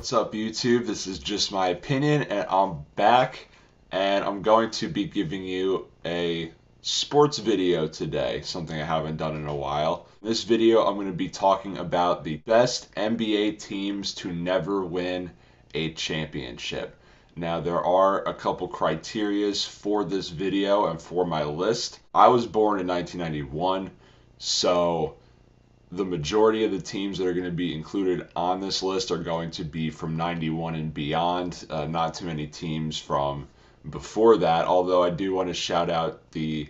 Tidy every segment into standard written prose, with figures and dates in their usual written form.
What's up, YouTube? This is Just My Opinion, and I'm back, and I'm going to be giving you a sports video today, something I haven't done in a while. In this video, I'm going to be talking about the best NBA teams to never win a championship. Now, there are a couple criterias for this video and for my list. I was born in 1991, so the majority of the teams that are going to be included on this list are going to be from 91 and beyond. Not too many teams from before that, although I do want to shout out the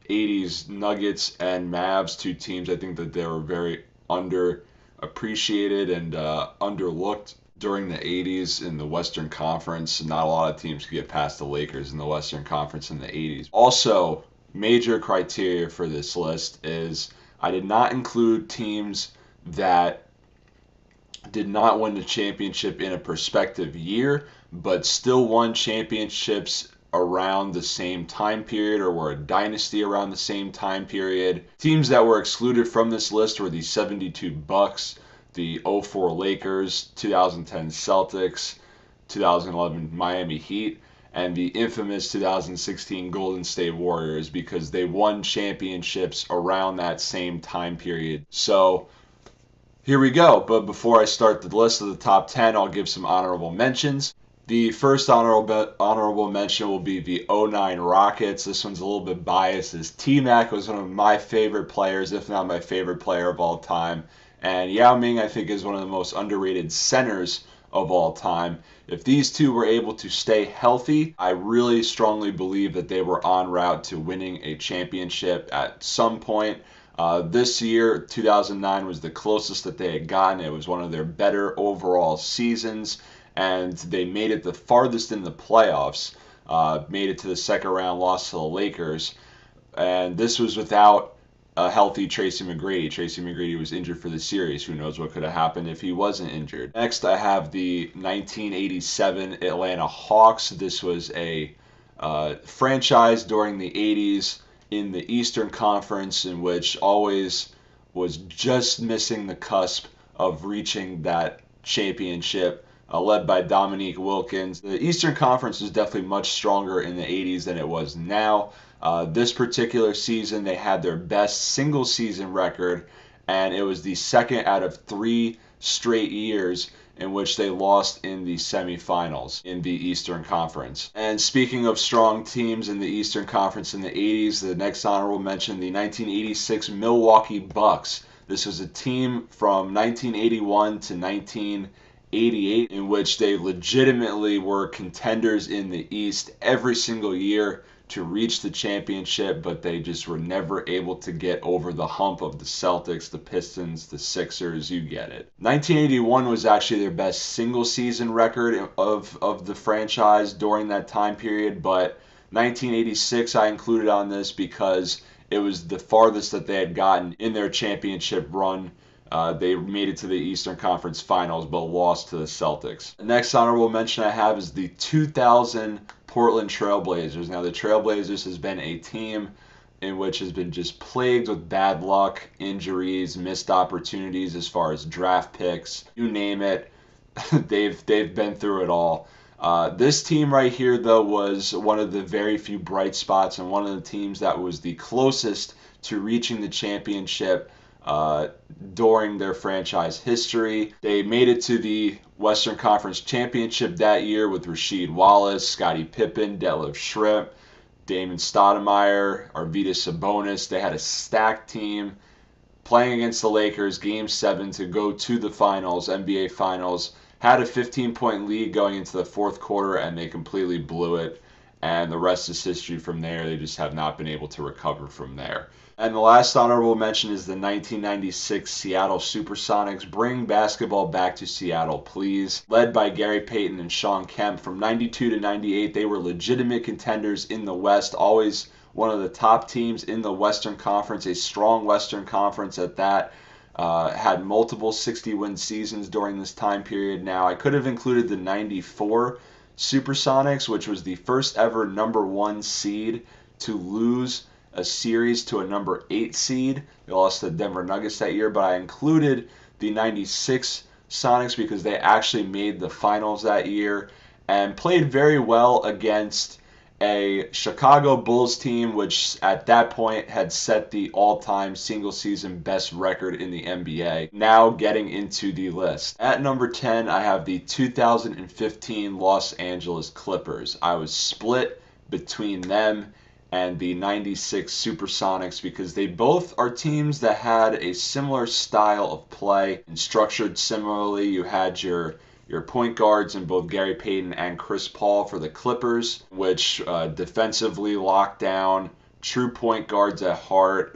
80s Nuggets and Mavs, two teams I think that they were very underappreciated and underlooked during the 80s in the Western Conference. Not a lot of teams could get past the Lakers in the Western Conference in the 80s. Also, major criteria for this list is I did not include teams that did not win the championship in a prospective year, but still won championships around the same time period or were a dynasty around the same time period. Teams that were excluded from this list were the 72 Bucks, the 04 Lakers, 2010 Celtics, 2011 Miami Heat, and the infamous 2016 Golden State Warriors, because they won championships around that same time period. So here we go. But before I start the list of the top 10, I'll give some honorable mentions. The first honorable mention will be the 09 Rockets. This one's a little bit biased, as T-Mac was one of my favorite players, if not my favorite player of all time. And Yao Ming, I think, is one of the most underrated centers of all time. If these two were able to stay healthy, I really strongly believe that they were en route to winning a championship at some point. This year, 2009, was the closest that they had gotten. It was one of their better overall seasons, and they made it the farthest in the playoffs. Made it to the second round, lost to the Lakers, and this was without a healthy Tracy McGrady. Tracy McGrady was injured for the series. Who knows what could have happened if he wasn't injured. Next, I have the 1987 Atlanta Hawks. This was a franchise during the 80s in the Eastern Conference, in which always was just missing the cusp of reaching that championship, led by Dominique Wilkins. The Eastern Conference was definitely much stronger in the 80s than it was now. This particular season, they had their best single season record, and it was the second out of 3 straight years in which they lost in the semifinals in the Eastern Conference. And speaking of strong teams in the Eastern Conference in the 80s, the next honorable mention, the 1986 Milwaukee Bucks. This was a team from 1981 to 1988 in which they legitimately were contenders in the East every single year to reach the championship, but they just were never able to get over the hump of the Celtics, the Pistons, the Sixers. You get it. 1981 was actually their best single season record of the franchise during that time period, but 1986 I included on this because it was the farthest that they had gotten in their championship run. They made it to the Eastern Conference Finals, but lost to the Celtics. The next honorable mention I have is the 2000 Portland Trailblazers. Now, the Trailblazers has been a team in which has been just plagued with bad luck, injuries, missed opportunities as far as draft picks, you name it. they've been through it all. This team right here, though, was one of the very few bright spots and one of the teams that was the closest to reaching the championship during their franchise history. They made it to the Western Conference Championship that year with Rasheed Wallace, Scottie Pippen, Detlef Schrempf, Damon Stoudemire, Arvydas Sabonis. They had a stacked team playing against the Lakers, Game 7 to go to the finals, NBA Finals. Had a 15-point lead going into the fourth quarter, and they completely blew it. And the rest is history from there. They just have not been able to recover from there. And the last honorable mention is the 1996 Seattle Supersonics. Bring basketball back to Seattle, please. Led by Gary Payton and Shawn Kemp. From 92 to 98, they were legitimate contenders in the West. Always one of the top teams in the Western Conference, a strong Western Conference at that. Had multiple 60-win seasons during this time period. Now, I could have included the 94 Supersonics, which was the first ever number 1 seed to lose a series to a number 8 seed. They lost to the Denver Nuggets that year, but I included the 96 Sonics because they actually made the finals that year and played very well against a Chicago Bulls team, which at that point had set the all-time single-season best record in the NBA. Now getting into the list. At number 10, I have the 2015 Los Angeles Clippers. I was split between them and the 96 Supersonics because they both are teams that had a similar style of play and structured similarly. You had your point guards in both Gary Payton and Chris Paul for the Clippers, which defensively locked down, true point guards at heart.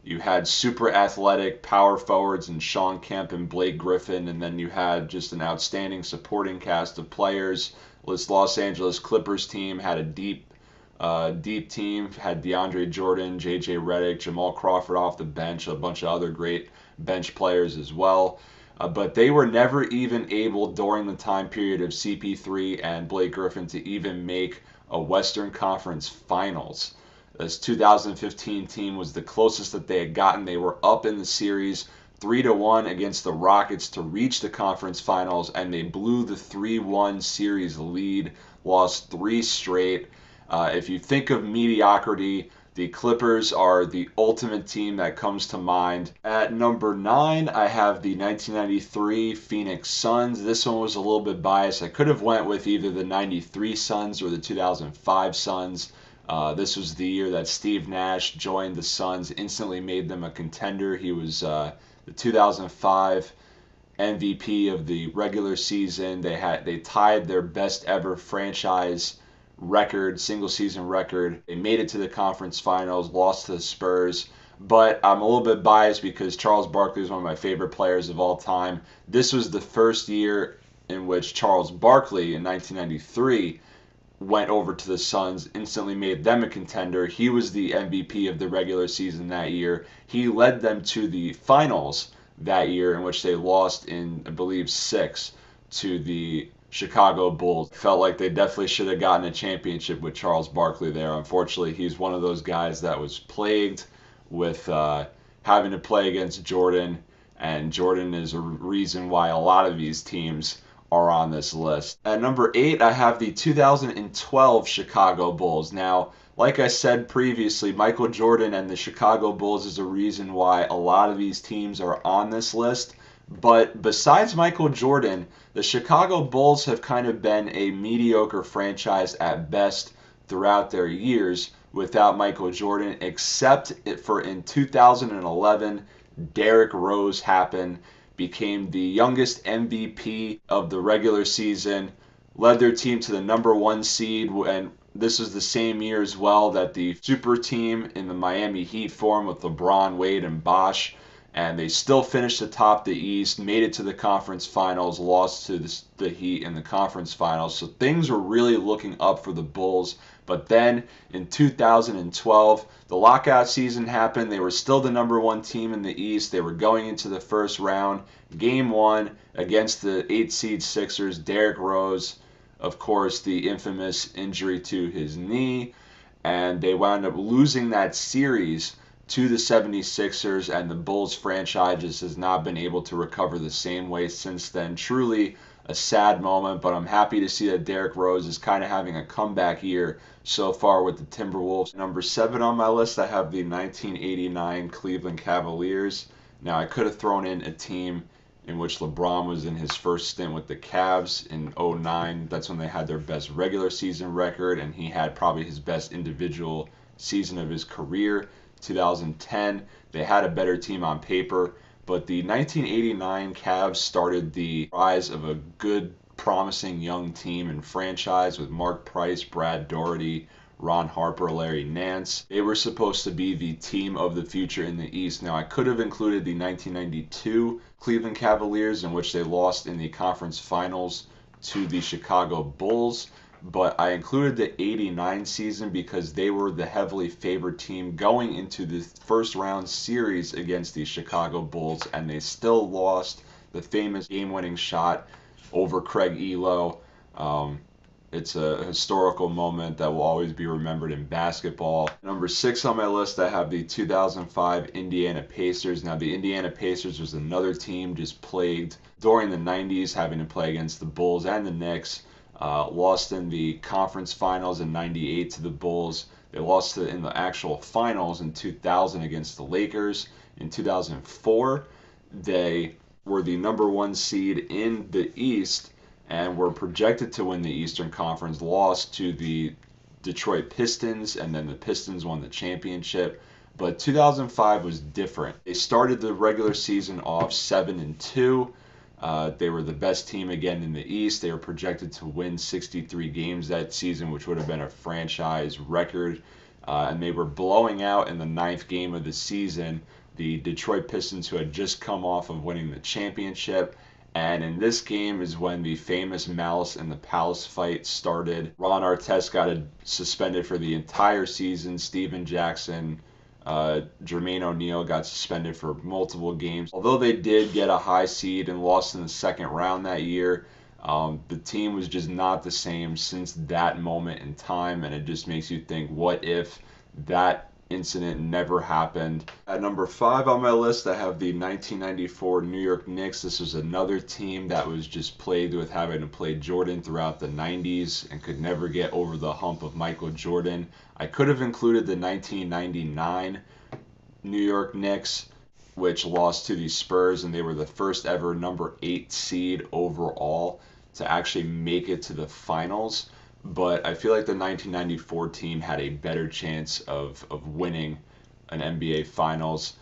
You had super athletic power forwards in Sean Kemp and Blake Griffin, and then you had just an outstanding supporting cast of players. This Los Angeles Clippers team had a deep team, had DeAndre Jordan, J.J. Redick, Jamal Crawford off the bench, a bunch of other great bench players as well. But they were never even able during the time period of CP3 and Blake Griffin to even make a Western Conference Finals. This 2015 team was the closest that they had gotten. They were up in the series 3-1 against the Rockets to reach the conference finals, and they blew the 3-1 series lead, lost 3 straight. If you think of mediocrity, the Clippers are the ultimate team that comes to mind. At number 9, I have the 1993 Phoenix Suns. This one was a little bit biased. I could have went with either the 93 Suns or the 2005 Suns. This was the year that Steve Nash joined the Suns, instantly made them a contender. He was the 2005 MVP of the regular season. They tied their best ever franchise record, single season record. They made it to the conference finals, lost to the Spurs, but I'm a little bit biased because Charles Barkley is one of my favorite players of all time. This was the first year in which Charles Barkley in 1993 went over to the Suns, instantly made them a contender. He was the MVP of the regular season that year. He led them to the finals that year, in which they lost in, I believe, 6 to the Chicago Bulls. Felt like they definitely should have gotten a championship with Charles Barkley there. Unfortunately, he's one of those guys that was plagued with having to play against Jordan, and Jordan is a reason why a lot of these teams are on this list. At number 8, I have the 2012 Chicago Bulls. Now, like I said previously, Michael Jordan and the Chicago Bulls is a reason why a lot of these teams are on this list. But besides Michael Jordan, the Chicago Bulls have kind of been a mediocre franchise at best throughout their years without Michael Jordan, except for in 2011, Derrick Rose happened, became the youngest MVP of the regular season, led their team to the number 1 seed, and this was the same year as well that the super team in the Miami Heat formed with LeBron, Wade, and Bosh. And they still finished atop the East, made it to the conference finals, lost to the Heat in the conference finals. So things were really looking up for the Bulls. But then in 2012, the lockout season happened. They were still the number 1 team in the East. They were going into the first round. Game 1 against the 8 seed Sixers, Derrick Rose, of course, the infamous injury to his knee. And they wound up losing that series to the 76ers, and the Bulls franchise has not been able to recover the same way since then. Truly a sad moment, but I'm happy to see that Derrick Rose is kind of having a comeback year so far with the Timberwolves. Number 7 on my list, I have the 1989 Cleveland Cavaliers. Now, I could have thrown in a team in which LeBron was in his first stint with the Cavs in 2009. That's when they had their best regular season record, and he had probably his best individual season of his career. 2010, they had a better team on paper, but the 1989 Cavs started the rise of a good, promising young team and franchise with Mark Price, Brad Daugherty, Ron Harper, Larry Nance. They were supposed to be the team of the future in the East. Now, I could have included the 1992 Cleveland Cavaliers, in which they lost in the conference finals to the Chicago Bulls, but I included the 89 season because they were the heavily favored team going into the first round series against the Chicago Bulls, and they still lost the famous game-winning shot over Craig Elo. It's a historical moment that will always be remembered in basketball. Number 6 on my list, I have the 2005 Indiana Pacers. Now, the Indiana Pacers was another team just plagued during the 90s, having to play against the Bulls and the Knicks. Lost in the conference finals in 98 to the Bulls. They lost in the actual finals in 2000 against the Lakers. In 2004, they were the number 1 seed in the East and were projected to win the Eastern Conference, lost to the Detroit Pistons, and then the Pistons won the championship. But 2005 was different. They started the regular season off 7-2. They were the best team again in the East. They were projected to win 63 games that season, which would have been a franchise record. And they were blowing out in the 9th game of the season the Detroit Pistons, who had just come off of winning the championship. And in this game is when the famous Malice in the Palace fight started. Ron Artest got suspended for the entire season. Steven Jackson, Jermaine O'Neal got suspended for multiple games. Although they did get a high seed and lost in the second round that year, the team was just not the same since that moment in time. And it just makes you think, what if that incident never happened? At number 5 on my list, I have the 1994 New York Knicks. This was another team that was just plagued with having to play Jordan throughout the 90s and could never get over the hump of Michael Jordan. I could have included the 1999 New York Knicks, which lost to the Spurs, and they were the first ever number 8 seed overall to actually make it to the finals. But I feel like the 1994 team had a better chance of winning an NBA Finals.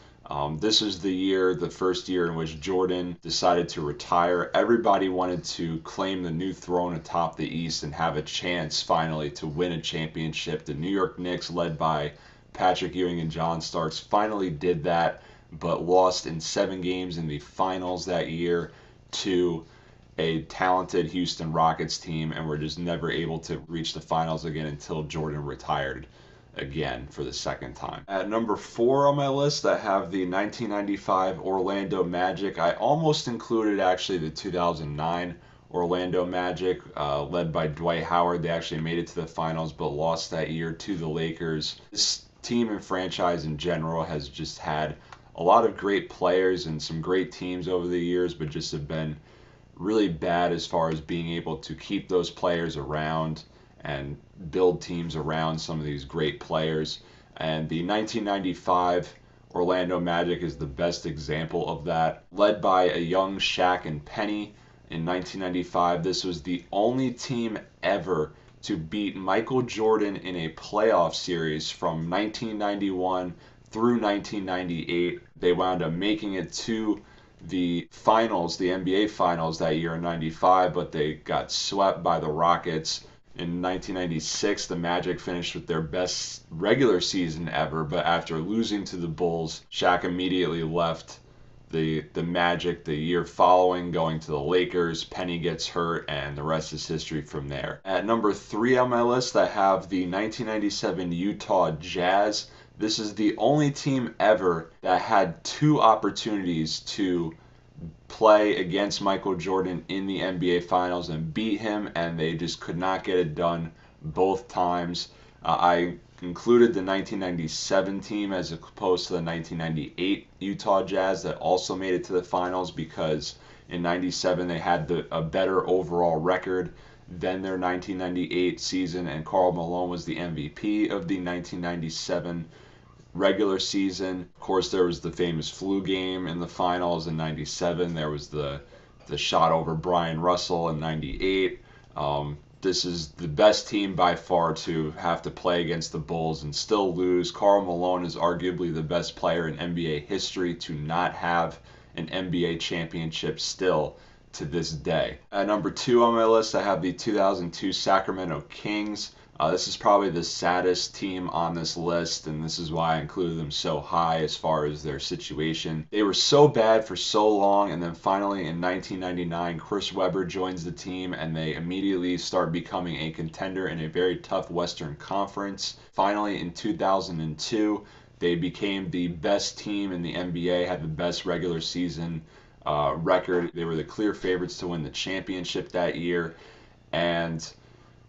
This was the first year in which Jordan decided to retire. Everybody wanted to claim the new throne atop the East and have a chance finally to win a championship. The New York Knicks, led by Patrick Ewing and John Starks, finally did that, but lost in 7 games in the finals that year to a talented Houston Rockets team, and were just never able to reach the finals again until Jordan retired again for the second time. At number 4 on my list, I have the 1995 Orlando Magic. I almost included actually the 2009 Orlando Magic, led by Dwight Howard. They actually made it to the finals, but lost that year to the Lakers. This team and franchise in general has just had a lot of great players and some great teams over the years, but just have been really bad as far as being able to keep those players around and build teams around some of these great players. And the 1995 Orlando Magic is the best example of that. Led by a young Shaq and Penny in 1995, this was the only team ever to beat Michael Jordan in a playoff series from 1991 through 1998. They wound up making it to the finals, the NBA finals that year in 95, but they got swept by the Rockets. In 1996, the Magic finished with their best regular season ever, but after losing to the Bulls, Shaq immediately left the Magic the year following, going to the Lakers. Penny gets hurt, and the rest is history from there. At number 3 on my list, I have the 1997 Utah Jazz. This is the only team ever that had 2 opportunities to play against Michael Jordan in the NBA Finals and beat him, and they just could not get it done both times. I included the 1997 team as opposed to the 1998 Utah Jazz that also made it to the finals, because in 97 they had a better overall record than their 1998 season, and Karl Malone was the MVP of the 1997 regular season. Of course, there was the famous flu game in the finals in 97. There was the shot over Brian Russell in 98. This is the best team by far to have to play against the Bulls and still lose. Karl Malone is arguably the best player in NBA history to not have an NBA championship still to this day. At number 2 on my list, I have the 2002 Sacramento Kings. This is probably the saddest team on this list, and this is why I included them so high as far as their situation. They were so bad for so long, and then finally in 1999, Chris Webber joins the team, and they immediately start becoming a contender in a very tough Western Conference. Finally, in 2002, they became the best team in the NBA, had the best regular season record. They were the clear favorites to win the championship that year, and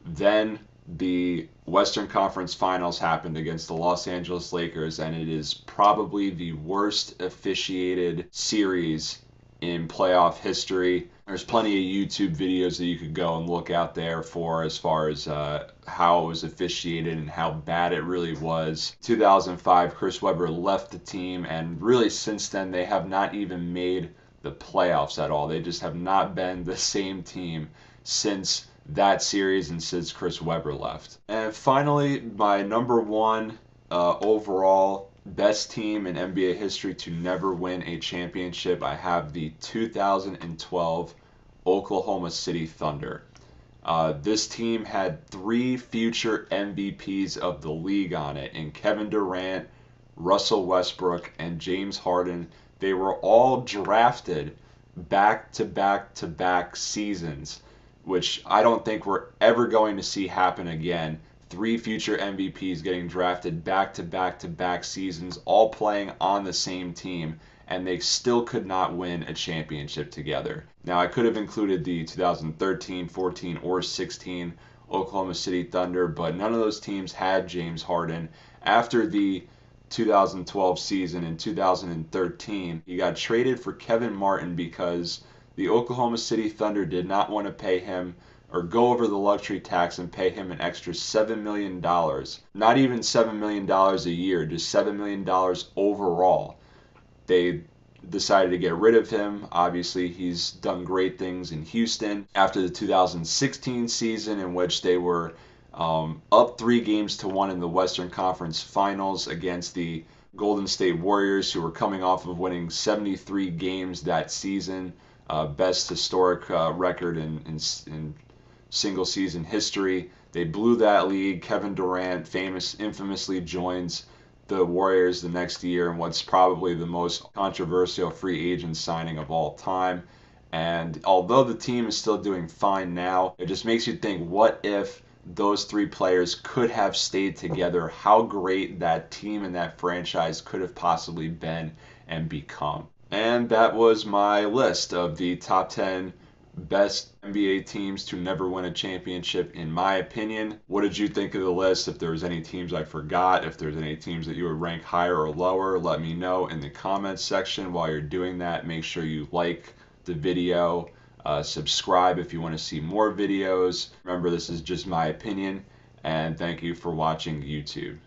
Then the Western Conference Finals happened against the Los Angeles Lakers, and it is probably the worst officiated series in playoff history. There's plenty of YouTube videos that you could go and look out there for as far as how it was officiated and how bad it really was. 2005, Chris Webber left the team, and really since then they have not even made the playoffs at all. They just have not been the same team since that series and since Chris Webber left. And finally, my number one overall best team in NBA history to never win a championship, I have the 2012 Oklahoma City Thunder. This team had 3 future MVPs of the league on it, in Kevin Durant, Russell Westbrook, and James Harden. They were all drafted back to back to back seasons, which I don't think we're ever going to see happen again. 3 future MVPs getting drafted back to back to back seasons, all playing on the same team, and they still could not win a championship together. Now, I could have included the 2013, 14, or 16 Oklahoma City Thunder, but none of those teams had James Harden. After the 2012 season in 2013, he got traded for Kevin Martin because the Oklahoma City Thunder did not want to pay him or go over the luxury tax and pay him an extra $7 million. Not even $7 million a year, just $7 million overall. They decided to get rid of him. Obviously, he's done great things in Houston. After the 2016 season, in which they were up 3-1 in the Western Conference Finals against the Golden State Warriors, who were coming off of winning 73 games that season, best historic record in single season history. They blew that lead. Kevin Durant infamously joins the Warriors the next year in what's probably the most controversial free agent signing of all time. And although the team is still doing fine now, it just makes you think, what if those 3 players could have stayed together? How great that team and that franchise could have possibly been and become. And that was my list of the top 10 best NBA teams to never win a championship, in my opinion. What did you think of the list? If there was any teams I forgot, if there's any teams that you would rank higher or lower, let me know in the comments section. While you're doing that, make sure you like the video, subscribe if you want to see more videos. Remember, this is just my opinion, and thank you for watching YouTube.